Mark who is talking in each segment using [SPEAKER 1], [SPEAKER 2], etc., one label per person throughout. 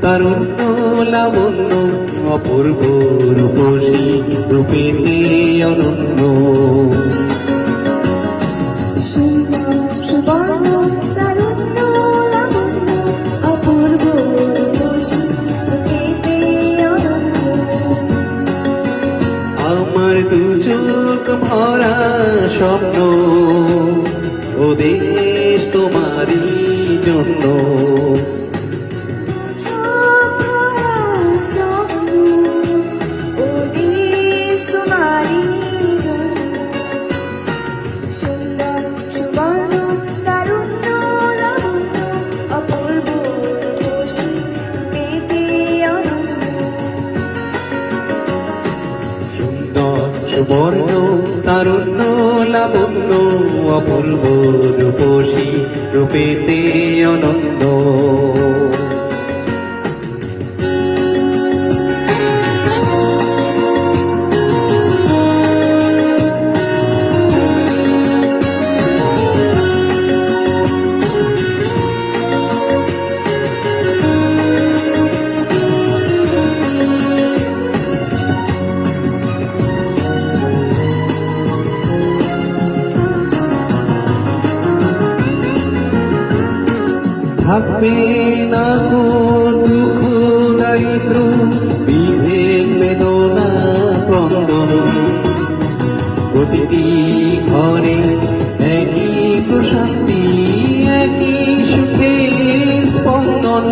[SPEAKER 1] তারুণ্য লাবণ্য অপূর্ব রূপসী রূপেতে অনন্য। আমার দু চোখ ভরা স্বপ্ন ও দেশ তোমারই জন্য। সুবর্ণ তারুণ্য লাবণ্য অপূর্ব রূপসী রূপেতে অনন্য। থাকবে না কো দুঃখ দারিদ্র বিভেদ বেদনা ক্রন্দন। প্রতিটি ঘরে একই প্রশান্তি একই সুখের স্পন্দন।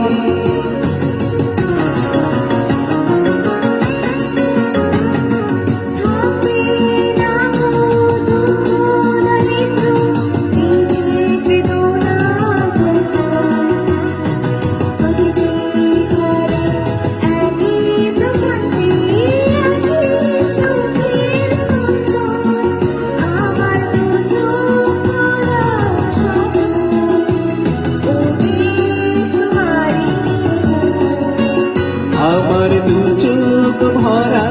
[SPEAKER 1] আমার দু চোখ ভরা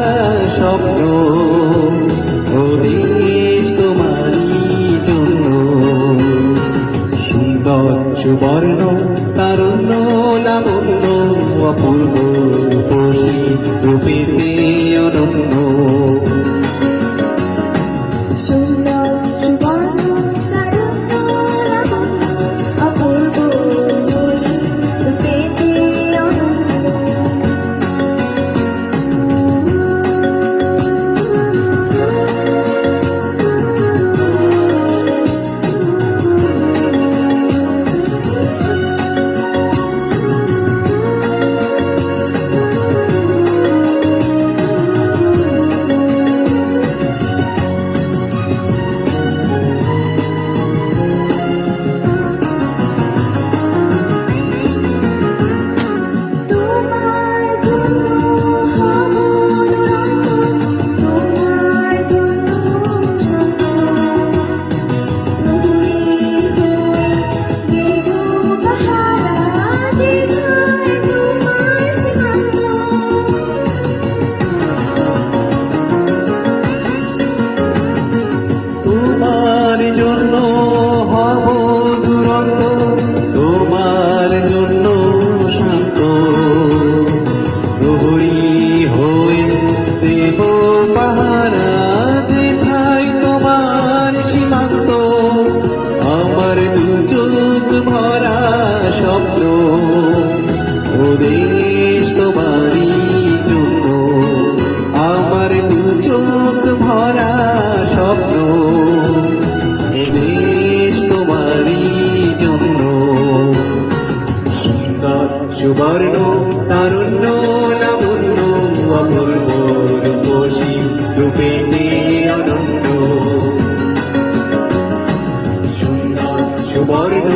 [SPEAKER 1] স্বপ্ন ও দেশ তোমারই জন্য। সুন্দর সুবর্ণ তারুণ্য লাবণ্য অপূর্ব রূপসী রূপেতে অনন্য। স্বপ্ন ও দেশ তোমারই জন্য। আমার দু চোখ ভরা স্বপ্ন ও দেশ তোমারই জন্য। সুন্দর সুবর্ণ তারুণ্য লাবণ্য অপূর্ব রূপসী রূপেতে অনন্য। সুন্দর সুবর্ণ